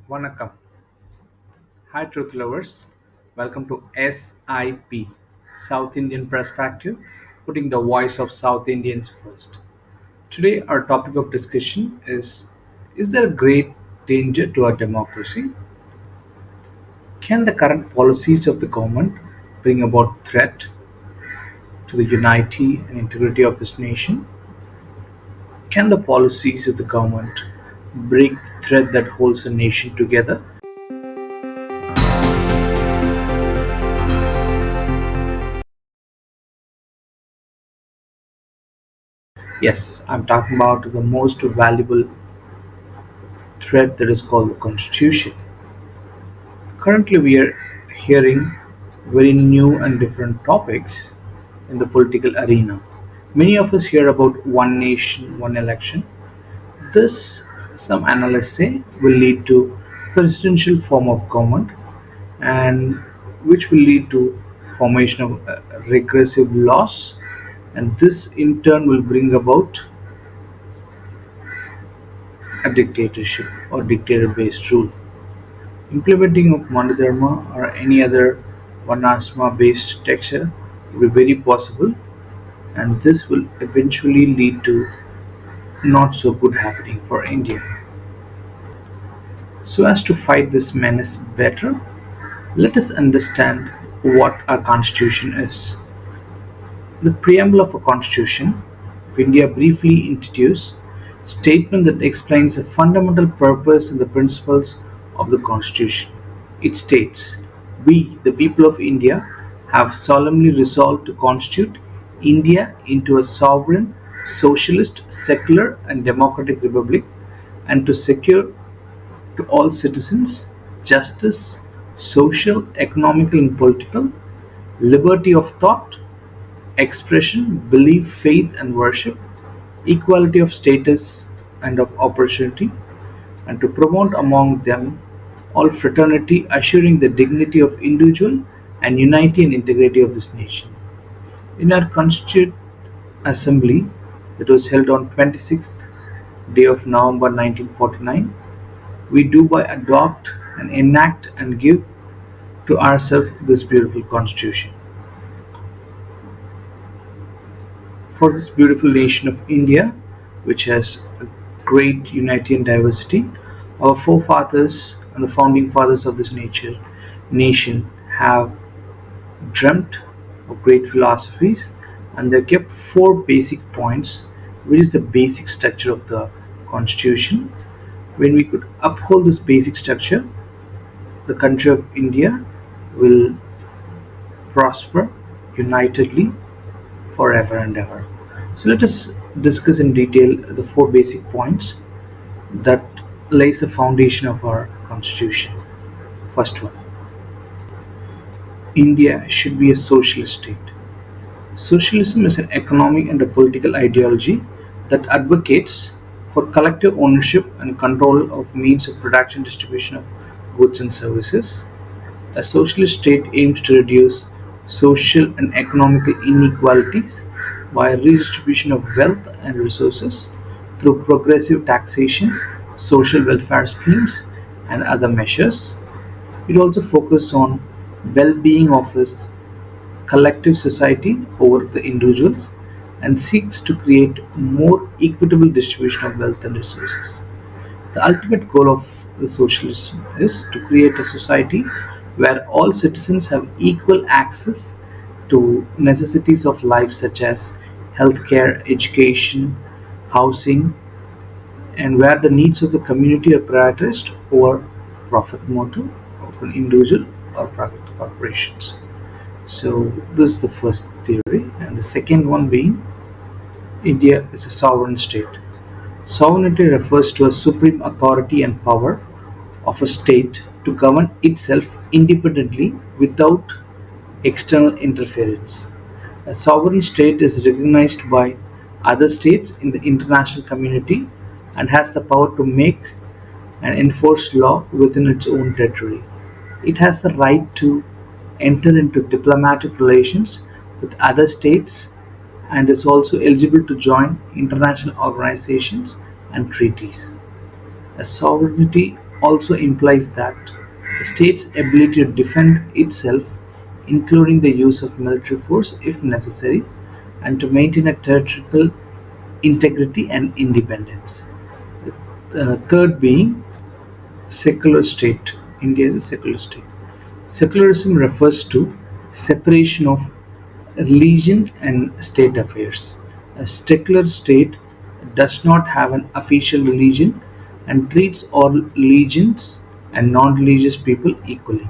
Vanakkam. Hi, truth lovers. Welcome to SIP, South Indian Perspective, putting the voice of South Indians first. Today, our topic of discussion is there a great danger to our democracy? Can the current policies of the government bring about threat to the unity and integrity of this nation? Can the policies of the government break the thread that holds a nation together? Yes, I'm talking about the most valuable thread that is called the Constitution. Currently, we are hearing very new and different topics in the political arena. Many of us hear about one nation, one election. This, some analysts say, will lead to presidential form of government and which will lead to formation of regressive laws, and this in turn will bring about a dictatorship or dictator based rule. Implementing of Manodharma or any other Varnashrama based structure will be very possible, and this will eventually lead to not so good happening for India. So, as to fight this menace better, let us understand what our constitution is. The preamble of a constitution of India briefly introduces statement that explains the fundamental purpose and the principles of the constitution. It states, "We, the people of India, have solemnly resolved to constitute India into a sovereign, socialist, secular, and democratic republic, and to secure to all citizens justice, social, economical, and political, liberty of thought, expression, belief, faith, and worship, equality of status and of opportunity, and to promote among them all fraternity, assuring the dignity of individual and unity and integrity of this nation." In our Constituent Assembly that was held on 26th day of November 1949, we do by adopt and enact and give to ourselves this beautiful constitution. For this beautiful nation of India, which has a great unity and diversity, our forefathers and the founding fathers of this nation have dreamt of great philosophies, and they kept four basic points, which is the basic structure of the constitution. When we could uphold this basic structure, the country of India will prosper unitedly forever and ever. So let us discuss in detail the four basic points that lays the foundation of our constitution. First one, India should be a socialist state. Socialism is an economic and a political ideology that advocates for collective ownership and control of means of production distribution of goods and services. A socialist state aims to reduce social and economical inequalities by redistribution of wealth and resources through progressive taxation, social welfare schemes, and other measures. It also focuses on well-being of its collective society over the individuals and seeks to create more equitable distribution of wealth and resources. The ultimate goal of the socialism is to create a society where all citizens have equal access to necessities of life such as healthcare, education, housing, and where the needs of the community are prioritized over profit motive of an individual or private corporations. So this is the first theory, and the second one being India is a sovereign state. Sovereignty refers to a supreme authority and power of a state to govern itself independently without external interference. A sovereign state is recognized by other states in the international community and has the power to make and enforce law within its own territory. It has the right to enter into diplomatic relations with other states and is also eligible to join international organizations and treaties. A sovereignty also implies that a state's ability to defend itself, including the use of military force if necessary, and to maintain a territorial integrity and independence. Third being secular state. India is a secular state. Secularism refers to separation of religion and state affairs. A secular state does not have an official religion and treats all religions and non-religious people equally.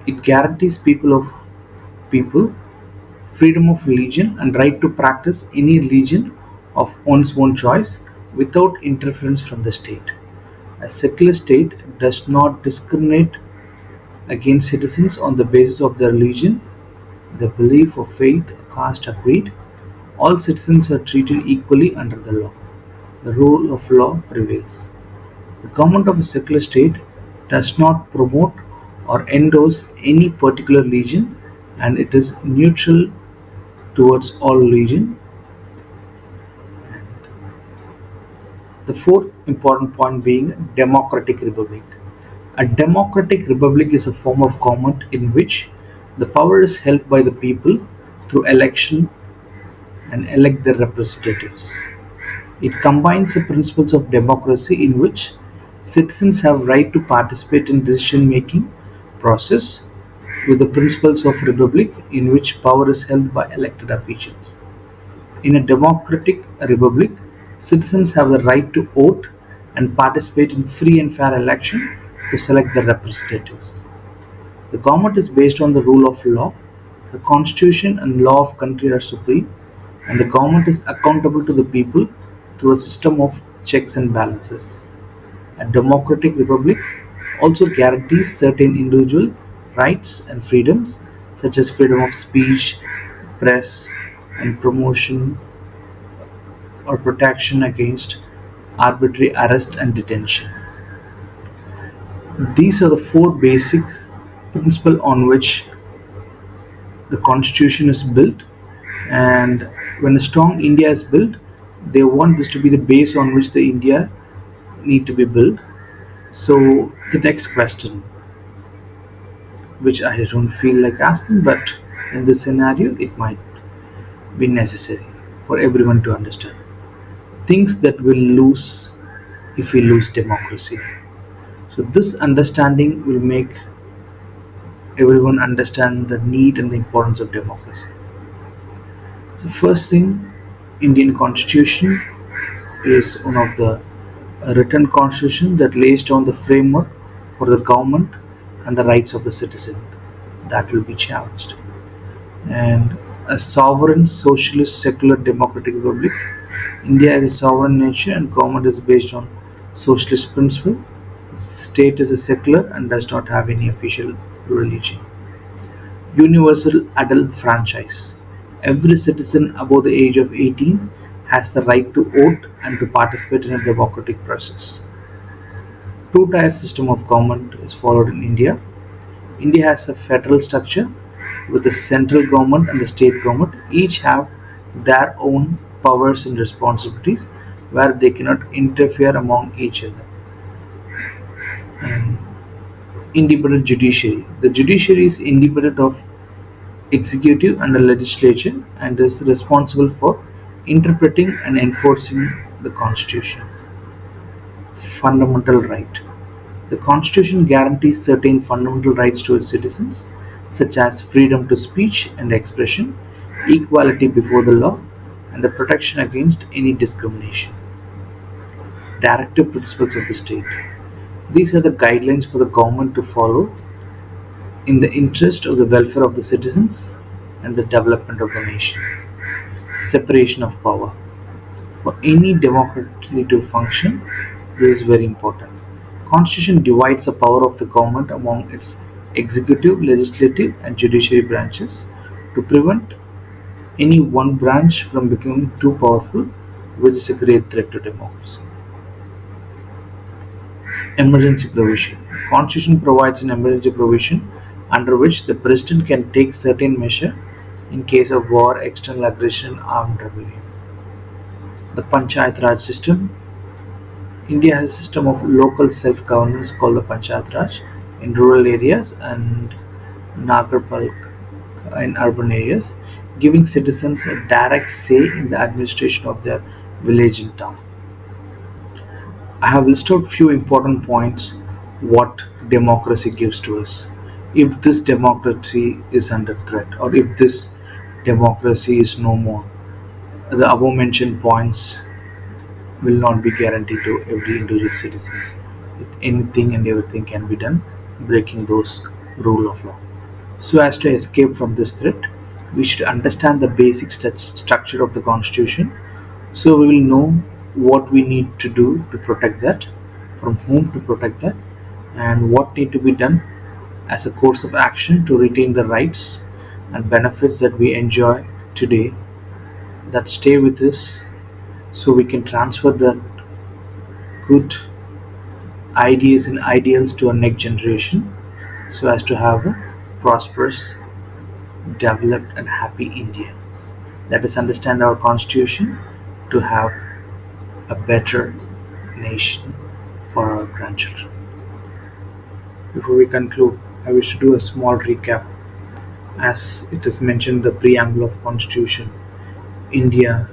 It guarantees people freedom of religion and right to practice any religion of one's own choice without interference from the state. A secular state does not discriminate against citizens on the basis of their religion, their belief or faith, caste, or creed. All citizens are treated equally under the law. The rule of law prevails. The government of a secular state does not promote or endorse any particular religion, and it is neutral towards all religion. The fourth important point being democratic republic. A democratic republic is a form of government in which the power is held by the people through election and elect their representatives. It combines the principles of democracy in which citizens have right to participate in decision making process with the principles of republic in which power is held by elected officials. In a democratic republic, citizens have the right to vote and participate in free and fair election to select their representatives. The government is based on the rule of law. The constitution and law of country are supreme, and the government is accountable to the people through a system of checks and balances. A democratic republic also guarantees certain individual rights and freedoms, such as freedom of speech, press, and promotion or protection against arbitrary arrest and detention. These are the four basic principles on which the constitution is built, and when a strong India is built, they want this to be the base on which the India need to be built. So the next question, which I don't feel like asking, but in this scenario it might be necessary for everyone to understand. Things that will lose if we lose democracy. So this understanding will make everyone understand the need and the importance of democracy. So first thing, Indian Constitution is one of the written constitution that lays down the framework for the government and the rights of the citizen that will be challenged. And a sovereign, socialist, secular, democratic republic, India is a sovereign nation and government is based on socialist principle. The state is a secular and does not have any official religion. Universal adult franchise. Every citizen above the age of 18 has the right to vote and to participate in a democratic process. Two-tier system of government is followed in India. India has a federal structure with the central government and the state government each have their own powers and responsibilities where they cannot interfere among each other. And independent judiciary. The judiciary is independent of executive and the legislature and is responsible for interpreting and enforcing the constitution. Fundamental right. The constitution guarantees certain fundamental rights to its citizens such as freedom to speech and expression, equality before the law, and the protection against any discrimination. Directive principles of the state. These are the guidelines for the government to follow in the interest of the welfare of the citizens and the development of the nation. Separation of power. For any democracy to function, this is very important. Constitution divides the power of the government among its executive, legislative, and judiciary branches to prevent any one branch from becoming too powerful, which is a great threat to democracy. Emergency provision. Constitution provides an emergency provision under which the president can take certain measure in case of war, external aggression, armed rebellion. The Panchayat Raj system. India has a system of local self-governance called the Panchayat Raj in rural areas and Nagarpalk in urban areas, giving citizens a direct say in the administration of their village and town. I have listed few important points what democracy gives to us. If this democracy is under threat, or if this democracy is no more, the above mentioned points will not be guaranteed to every individual citizens. Anything and everything can be done, breaking those rule of law. So as to escape from this threat, we should understand the basic structure of the constitution, so we will know what we need to do to protect that, from whom to protect that, and what need to be done as a course of action to retain the rights and benefits that we enjoy today, that stay with us, so we can transfer the good ideas and ideals to our next generation, so as to have a prosperous, developed and happy India. Let us understand our constitution to have a better nation for our grandchildren. Before we conclude, I wish to do a small recap. As it is mentioned in the preamble of constitution, India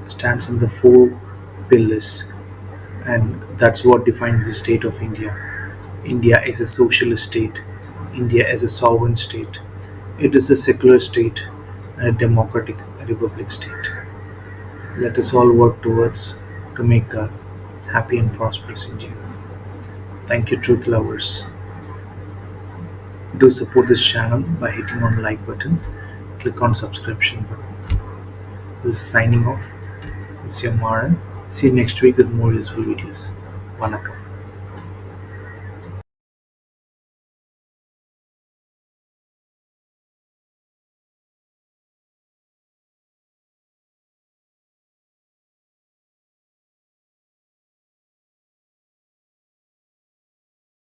stands in the four pillars, and that's what defines the state of India. India is a socialist state. India is a sovereign state. It is a secular state and a democratic republic state. Let us all work towards to make a happy and prosperous India. Thank you, truth lovers. Do support this channel by hitting on like button. Click on subscription button. This is signing off. It's your Maran. See you next week with more useful videos. Vanakkam.